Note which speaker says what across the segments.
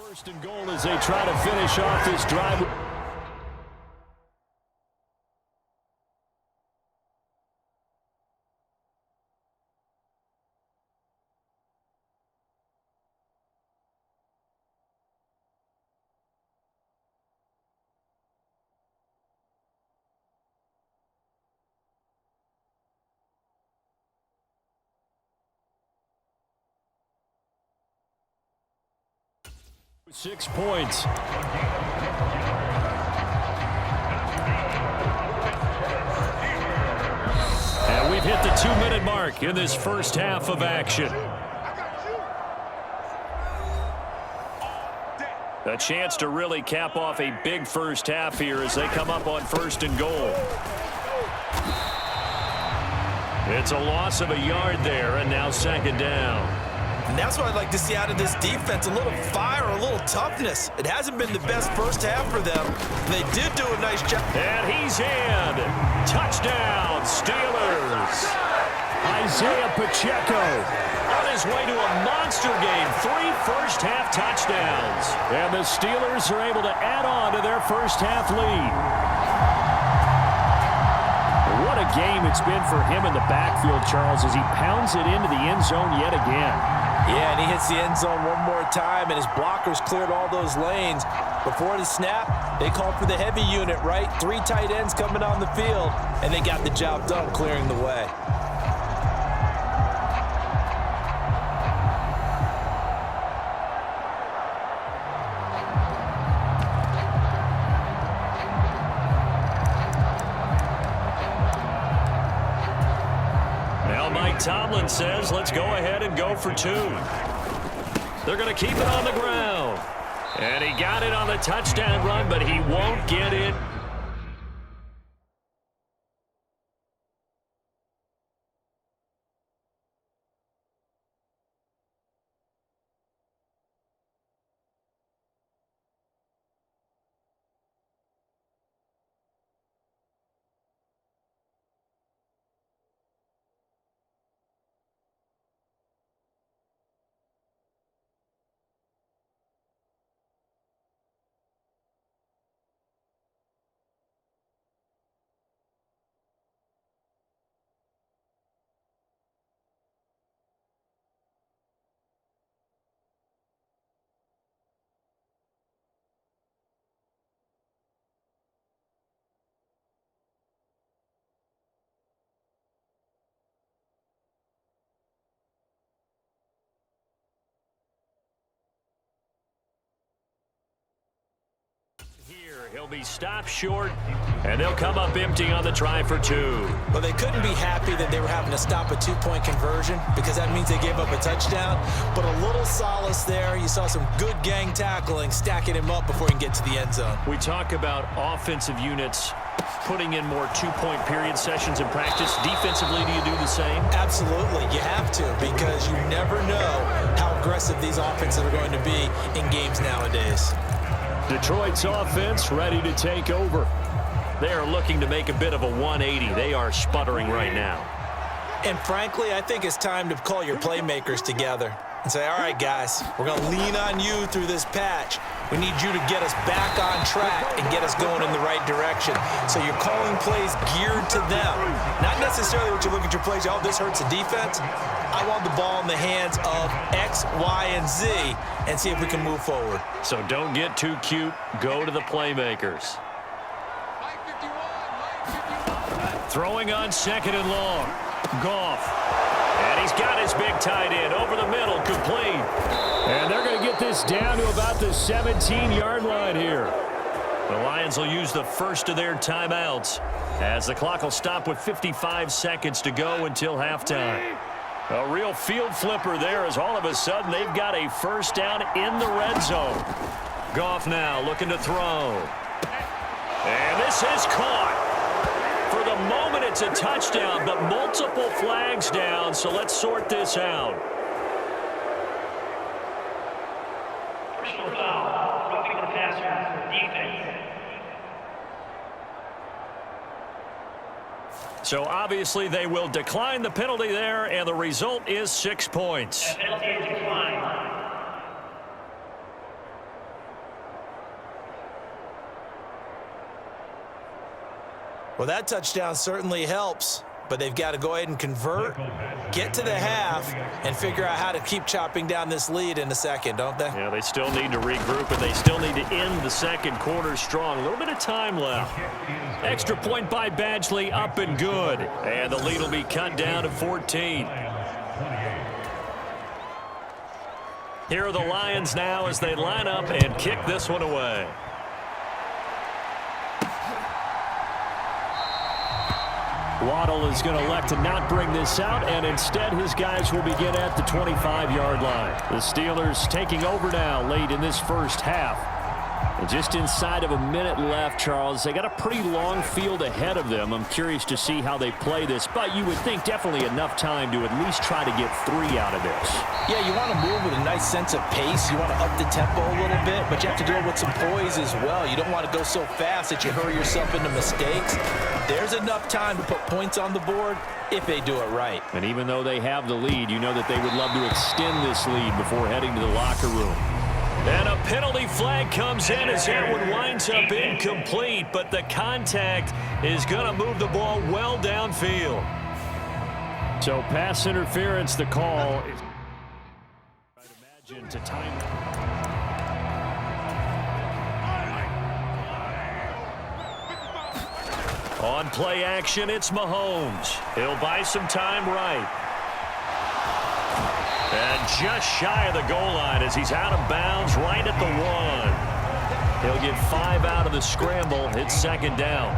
Speaker 1: First and goal as they try to finish off this drive. .6 points. And we've hit the 2-minute mark in this first half of action. A chance to really cap off a big first half here as they come up on first and goal. It's a loss of a yard there, and now second down.
Speaker 2: And that's what I'd like to see out of this defense, a little fire, a little toughness. It hasn't been the best first half for them. They did do a nice job.
Speaker 1: And he's in. Touchdown, Steelers. Isaiah Pacheco on his way to a monster game. 3 first-half touchdowns. And the Steelers are able to add on to their first-half lead. What a game it's been for him in the backfield, Charles, as he pounds it into the end zone yet again.
Speaker 2: Yeah, and he hits the end zone one more time, and his blockers cleared all those lanes. Before the snap, they called for the heavy unit, right? 3 tight ends coming on the field, and they got the job done clearing the way.
Speaker 1: Tomlin says, let's go ahead and go for 2. They're going to keep it on the ground. And he got it on the touchdown run, but he won't get it. Here, he'll be stopped short, and they'll come up empty on the try for 2.
Speaker 2: Well, they couldn't be happy that they were having to stop a 2-point conversion because that means they gave up a touchdown. But a little solace there. You saw some good gang tackling, stacking him up before he can get to the end zone.
Speaker 1: We talk about offensive units putting in more 2-point period sessions in practice. Defensively, do you do the same?
Speaker 2: Absolutely. You have to, because you never know how aggressive these offenses are going to be in games nowadays.
Speaker 1: Detroit's offense ready to take over. They are looking to make a bit of a 180. They are sputtering right now.
Speaker 2: And frankly, I think it's time to call your playmakers together and say, all right, guys, we're going to lean on you through this patch. We need you to get us back on track and get us going in the right direction. So you're calling plays geared to them. Not necessarily what you look at your plays, oh, this hurts the defense. I want the ball in the hands of X, Y, and Z and see if we can move forward.
Speaker 1: So don't get too cute. Go to the playmakers. Throwing on second and long. Goff. And he's got his big tight end over the middle, complete. And they're going to get this down to about the 17-yard line here. The Lions will use the first of their timeouts as the clock will stop with 55 seconds to go until halftime. A real field flipper there as all of a sudden they've got a first down in the red zone. Goff now looking to throw. And this is caught. For the moment, it's a touchdown, but multiple flags down, so let's sort this out.
Speaker 3: Personal foul, roughing the passer, defense.
Speaker 1: So obviously they will decline the penalty there, and the result is 6 points.
Speaker 3: That penalty is declined.
Speaker 2: Well, that touchdown certainly helps, but they've got to go ahead and convert, get to the half, and figure out how to keep chopping down this lead in a second, don't they?
Speaker 1: Yeah, they still need to regroup, and they still need to end the second quarter strong. A little bit of time left. Extra point by Badgley, up and good. And the lead will be cut down to 14. Here are the Lions now as they line up and kick this one away. Waddle is going to elect to not bring this out, and instead his guys will begin at the 25-yard line. The Steelers taking over now late in this first half. And just inside of a minute left, Charles. They got a pretty long field ahead of them. I'm curious to see how they play this, but you would think definitely enough time to at least try to get 3 out of this.
Speaker 2: Yeah, you want to move with a nice sense of pace. You want to up the tempo a little bit, but you have to do it with some poise as well. You don't want to go so fast that you hurry yourself into mistakes. There's enough time to put points on the board if they do it right.
Speaker 1: And even though they have the lead, you know that they would love to extend this lead before heading to the locker room. And a penalty flag comes in as that one winds up incomplete, but the contact is going to move the ball well downfield. So pass interference, the call. I'd imagine to time. On play action, it's Mahomes. He'll buy some time right. And just shy of the goal line as he's out of bounds right at the 1. He'll get 5 out of the scramble. It's second down.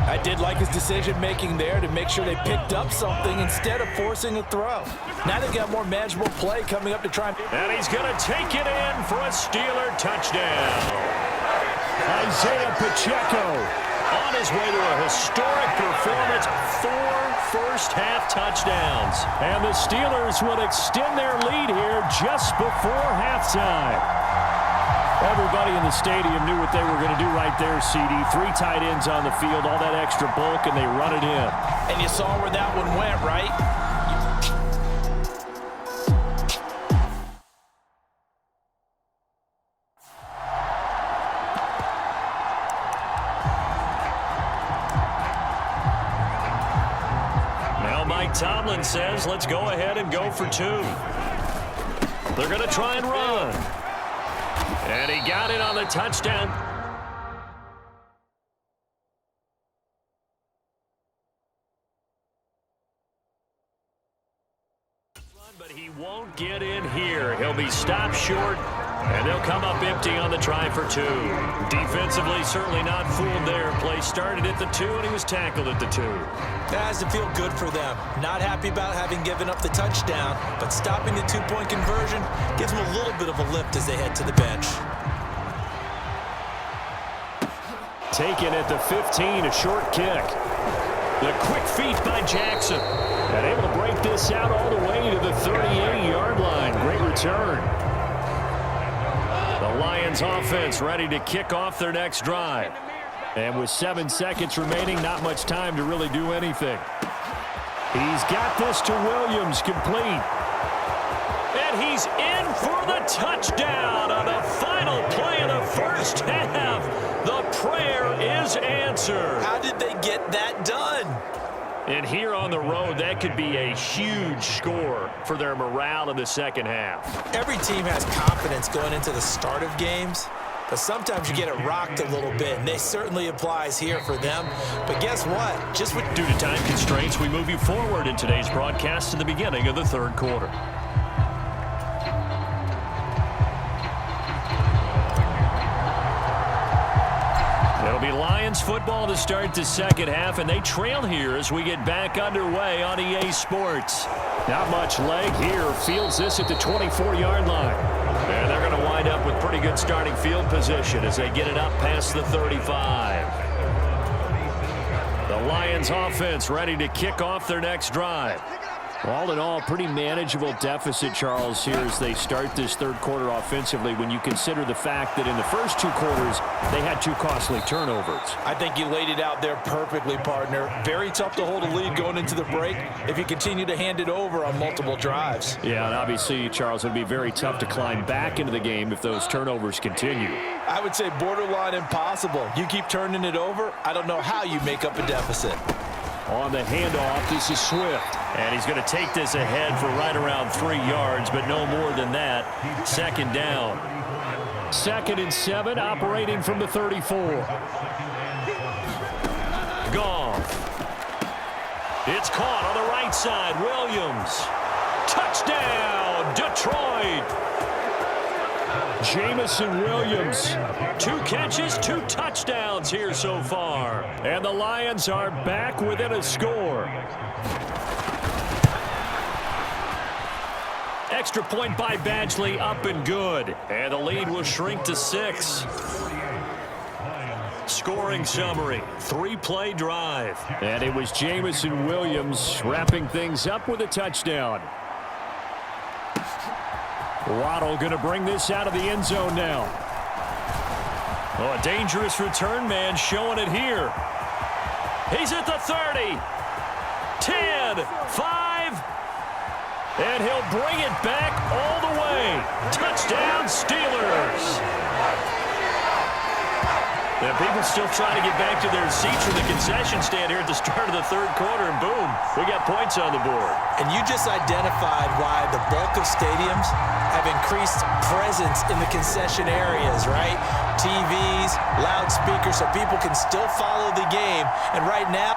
Speaker 2: I did like his decision-making there to make sure they picked up something instead of forcing a throw. Now they've got more manageable play coming up to try
Speaker 1: and he's going to take it in for a Steeler touchdown. Isaiah Pacheco on his way to a historic performance. 4 first-half touchdowns. And the Steelers will extend their lead here just before halftime. Everybody in the stadium knew what they were going to do right there, CD. 3 tight ends on the field, all that extra bulk, and they run it in.
Speaker 2: And you saw where that one went, right?
Speaker 1: Tomlin says, let's go ahead and go for 2. They're going to try and run. And he got it on the touchdown. But he won't get in here. He'll be stopped short, and they'll come up empty on the try for 2. Defensively, certainly not fooled there. Play started at the 2, and he was tackled at the 2.
Speaker 2: That has to feel good for them. Not happy about having given up the touchdown, but stopping the 2-point conversion gives them a little bit of a lift as they head to the bench.
Speaker 1: Taken at the 15, a short kick. The quick feet by Jackson. And able to break this out all the way to the 38-yard line. Great return. The Lions offense ready to kick off their next drive. And with 7 seconds remaining, not much time to really do anything. He's got this to Williams, complete. And he's in for the touchdown on the final play of the first half. The prayer is answered.
Speaker 2: How did they get that done?
Speaker 1: And here on the road, that could be a huge score for their morale in the second half.
Speaker 2: Every team has confidence going into the start of games, but sometimes you get it rocked a little bit, and this certainly applies here for them. But guess what?
Speaker 1: Due to time constraints, we move you forward in today's broadcast to the beginning of the third quarter. It'll be Lions football to start the second half, and they trail here as we get back underway on EA Sports. Not much leg here. Fields this at the 24-yard line. And they're going to wind up with pretty good starting field position as they get it up past the 35. The Lions offense ready to kick off their next drive. All in all, pretty manageable deficit, Charles, here as they start this third quarter offensively when you consider the fact that in the first two quarters, they had two costly turnovers.
Speaker 2: I think you laid it out there perfectly, partner. Very tough to hold a lead going into the break if you continue to hand it over on multiple drives.
Speaker 1: Yeah, and obviously, Charles, it would be very tough to climb back into the game if those turnovers continue.
Speaker 2: I would say borderline impossible. You keep turning it over, I don't know how you make up a deficit.
Speaker 1: On the handoff, this is Swift. And he's going to take this ahead for right around 3 yards, but no more than that. Second down. 2nd and 7, operating from the 34. Goff. It's caught on the right side. Williams. Touchdown, Detroit. Jamison Williams, 2 catches, 2 touchdowns here so far. And the Lions are back within a score. Extra point by Badgley, up and good. And the lead will shrink to 6. Scoring summary, 3-play drive. And it was Jamison Williams wrapping things up with a touchdown. Waddle going to bring this out of the end zone now. Oh, a dangerous return man showing it here. He's at the 30. 10, 5. And he'll bring it back all the way. Touchdown, Steelers. And people still trying to get back to their seats from the concession stand here at the start of the third quarter, and boom, we got points on the board.
Speaker 2: And you just identified why the bulk of stadiums have increased presence in the concession areas, right? TVs, loudspeakers, so people can still follow the game. And right now,